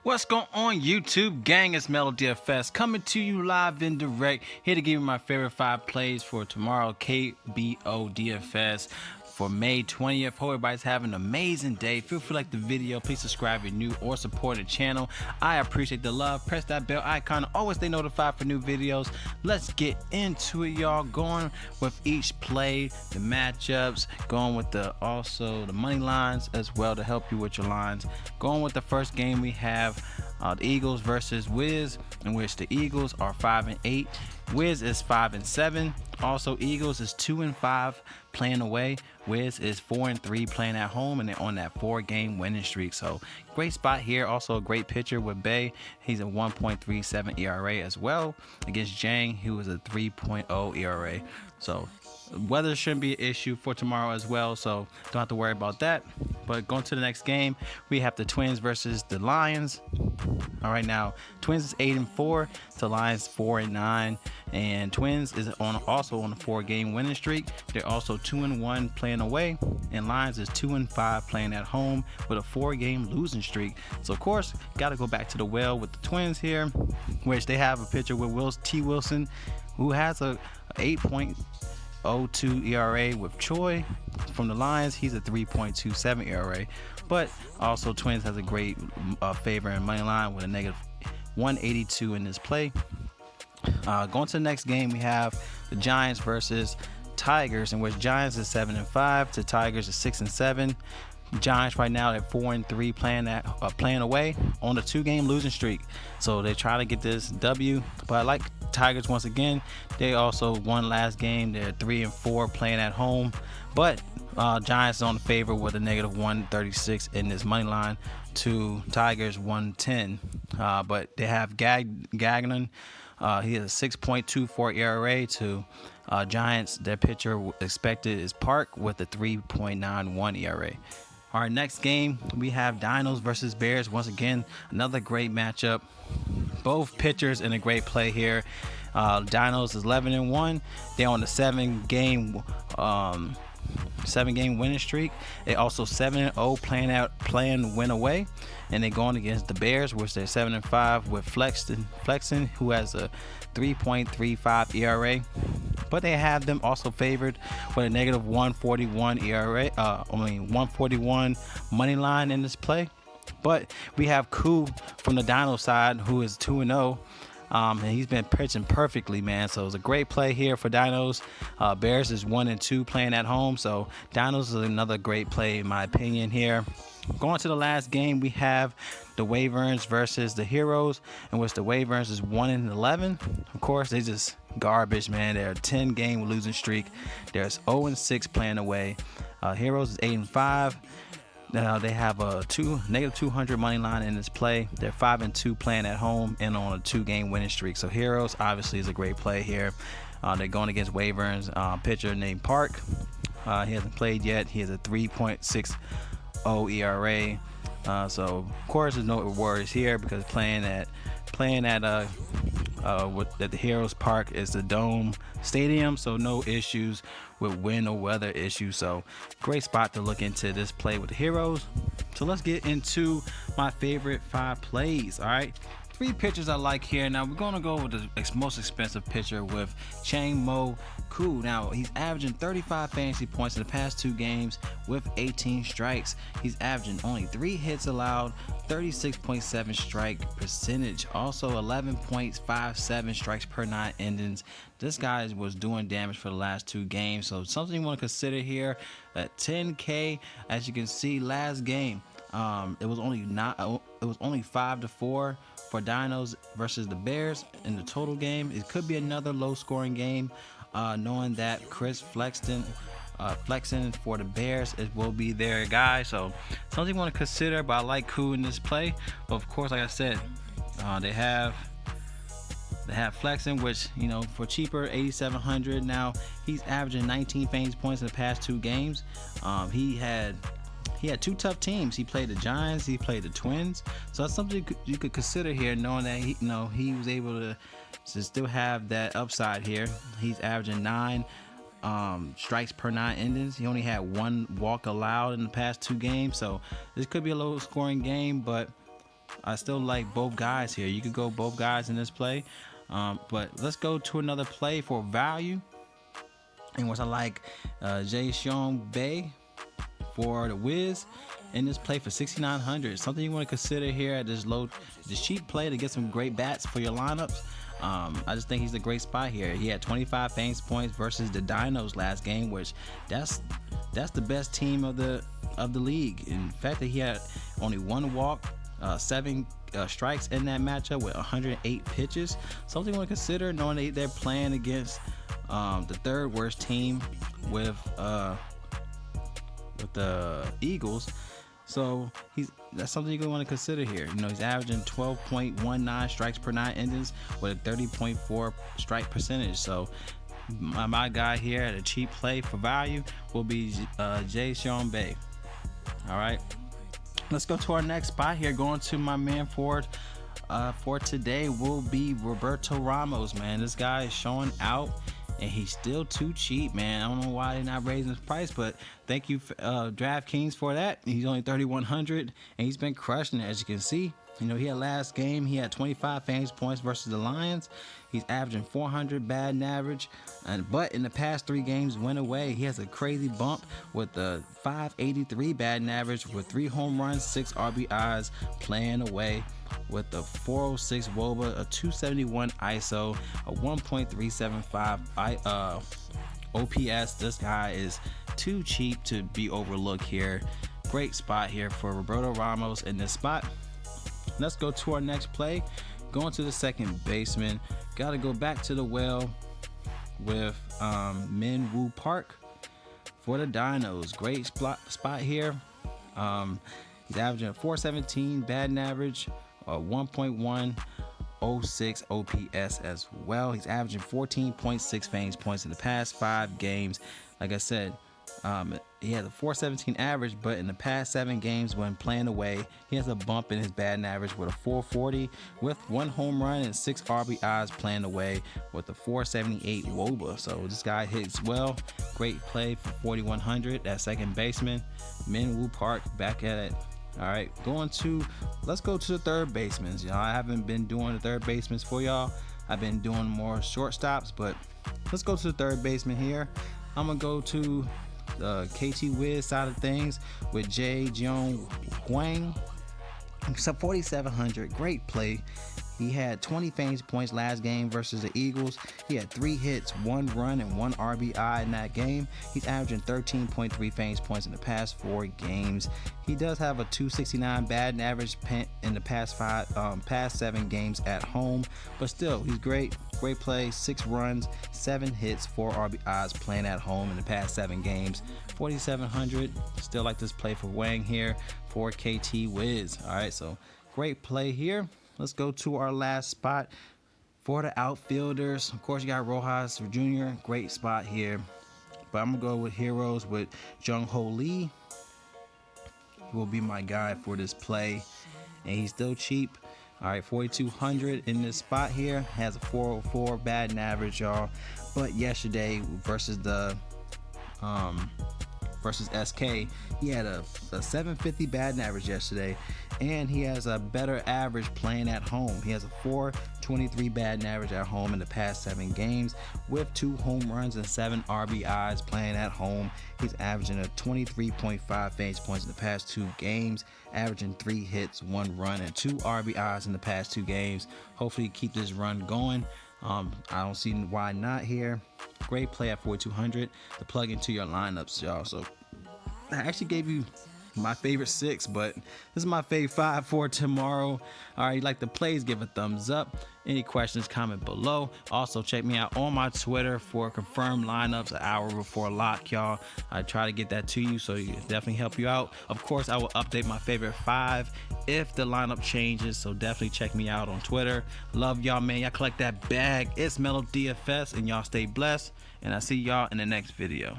What's going on, YouTube gang? It's Mellow DFS coming to you live and direct, here to give you my favorite 5 plays for tomorrow KBO DFS for May 20th. Hope everybody's having an amazing day. Feel free to like the video, please subscribe if you're new or support the channel. I appreciate the love. Press that bell icon, always stay notified for new videos. Let's get into it, y'all. Going with each play, the matchups, going with also the money lines as well to help you with your lines. Going with the first game, we have the Eagles versus Wiz, in which the Eagles are 5-8. Wiz is 5-7. Also, Eagles is 2-5 playing away. Wiz is 4-3 playing at home, and they're on that 4-game winning streak. So great spot here. Also a great pitcher with Bay. He's a 1.37 ERA as well against Jang, who is a 3.0 ERA. So weather shouldn't be an issue for tomorrow as well, so don't have to worry about that. But going to the next game, we have the Twins versus the Lions. All right, now Twins is 8-4, the Lions 4-9, and Twins is also on a 4-game winning streak. They're also 2-1 playing away, and Lions is 2-5 playing at home with a 4-game losing streak. So of course, got to go back to the well with the Twins here, which they have a pitcher with Wilson, who has a 8.02 ERA with Choi. From the Lions, he's a 3.27 ERA. But also Twins has a great favor in money line with a negative 182 in this play. Going to the next game, we have the Giants versus Tigers, in which Giants is 7-5 to Tigers is 6-7. Giants right now, they're 4-3 playing away on a 2-game losing streak. So they're trying to get this W. But I like Tigers once again. They also won last game. They're 3-4 playing at home. But Giants is on the favor with a negative 136 in this money line to Tigers 110. But they have Gagnon. He has a 6.24 ERA to Giants. Their pitcher expected is Park with a 3.91 ERA. Our next game, we have Dinos versus Bears. Once again, another great matchup. Both pitchers in a great play here. Dinos is 11-1. They're on the 7-game winning streak. They also 7-0 playing win away, and they're going against the Bears, which they're 7-5 with Flexen, who has a 3.35 ERA. But they have them also favored with a negative 141 ERA, 141 money line in this play. But we have Koo from the Dino side, who is 2-0. And he's been pitching perfectly, man. So it's a great play here for Dinos. Bears is 1-2 playing at home. So Dinos is another great play, in my opinion, here. Going to the last game, we have the Wyverns versus the Heroes, in which the Wyverns is 1-11. Of course, they just garbage, man. They're a 10-game losing streak. There's 0-6 playing away. Heroes is 8-5. Now they have a negative 200 money line in this play. They're 5-2 playing at home and on a 2-game winning streak. So Heroes obviously is a great play here. They're going against Wyverns pitcher named Park. He hasn't played yet. He has a 3.60 ERA. So of course there's no worries here because playing at the Heroes Park is the Dome Stadium, so no issues with wind or weather issues. So great spot to look into this play with the Heroes. So let's get into my favorite 5 plays. All right, 3 pitchers I like here. Now we're gonna go with the most expensive pitcher with Chang Mo Koo. Now he's averaging 35 fantasy points in the past 2 games with 18 strikes. He's averaging only 3 hits allowed, 36.7 strike percentage, also 11.57 strikes per 9 innings. This guy was doing damage for the last 2 games, so something you want to consider here at 10K. As you can see, last game it was only 5-4 for Dinos versus the Bears in the total game. It could be another low-scoring game, knowing that Chris Flexen for the Bears, it will be their guy. So something you want to consider. But I like Koo in this play. But of course, like I said, they have Flexen, which, you know, for cheaper, 8,700. Now he's averaging 19 fantasy points in the past 2 games. He had 2 tough teams. He played the Giants, he played the Twins. So that's something you could consider here, knowing that he was able to still have that upside here. He's averaging 9 strikes per 9 innings. He only had 1 walk allowed in the past 2 games. So this could be a low scoring game, but I still like both guys here. You could go both guys in this play, but let's go to another play for value. And which I like Jae-Sean Bae for the Wiz in this play for 6,900. Something you want to consider here at this cheap play to get some great bats for your lineups. I just think he's a great spot here. He had 25 fantasy points versus the Dinos last game, which that's the best team of the league. In fact, that he had only 1 walk, 7 strikes in that matchup with 108 pitches. Something you want to consider, knowing they're playing against the 3rd worst team with the Eagles. So that's something you're gonna want to consider here. You know, he's averaging 12.19 strikes per 9 innings with a 30.4 strike percentage. So my guy here at a cheap play for value will be Jae-Sean Bae. All right, let's go to our next spot here. Going to my man for today will be Roberto Ramos. Man, this guy is showing out. And he's still too cheap, man. I don't know why they're not raising his price, but thank you, DraftKings, for that. He's only 3,100, and he's been crushing it, as you can see. You know, he had last game, he had 25 fantasy points versus the Lions. He's averaging 400 batting average, but in the past 3 games went away. He has a crazy bump with the 583 batting average with 3 home runs, 6 RBIs, playing away with the 406 WOBA, a 271 ISO, a 1.375 OPS. This guy is too cheap to be overlooked here. Great spot here for Roberto Ramos in this spot. Let's go to our next play. Going to the second baseman. Got to go back to the well with Min Woo Park for the Dinos. Great spot here. He's averaging a 417 batting average, a 1.106 OPS as well. He's averaging 14.6 fantasy points in the past 5 games. Like I said, he has a 417 average, but in the past 7 games when playing away, he has a bump in his batting average with a 440 with 1 home run and 6 RBIs playing away with a 478 WOBA. So this guy hits well. Great play for 4,100 at second baseman. Min Woo Park back at it. All right, let's go to the third baseman. You know, I haven't been doing the third baseman for y'all. I've been doing more shortstops, but let's go to the third baseman here. I'm gonna go to the KT Wiz side of things with Jae-Jeong Hwang. So 4,700, great play. He had 20 fantasy points last game versus the Eagles. He had 3 hits, 1 run, and 1 RBI in that game. He's averaging 13.3 fantasy points in the past 4 games. He does have a 269 batting average in the past 7 games at home, but still, he's great. Great play, 6 runs, 7 hits, 4 RBIs playing at home in the past 7 games. 4,700. Still like this play for Wang here for KT Wiz. All right, so great play here. Let's go to our last spot for the outfielders. Of course, you got Rojas Jr. Great spot here. But I'm going to go with Heroes with Jung-Ho Lee. He will be my guy for this play. And he's still cheap. All right, 4,200 in this spot here. Has a 404 batting average, y'all. But yesterday versus SK, he had a 750 batting average yesterday, and he has a better average playing at home. He has a 423 batting average at home in the past 7 games with 2 home runs and 7 RBIs playing at home. He's averaging a 23.5 fantasy points in the past 2 games, averaging 3 hits, 1 run, and 2 RBIs in the past 2 games. Hopefully keep this run going. I don't see why not here. Great play at 4,200 to plug into your lineups, y'all. So I actually gave you my favorite 6, but this is my favorite 5 for tomorrow. All right, you like the plays, give a thumbs up. Any questions, comment below. Also, check me out on my Twitter for confirmed lineups an hour before lock, y'all. I try to get that to you, so it definitely help you out. Of course, I will update my favorite 5 if the lineup changes, so definitely check me out on Twitter. Love y'all, man. Y'all collect that bag. It's Mellow DFS, and y'all stay blessed, and I'll see y'all in the next video.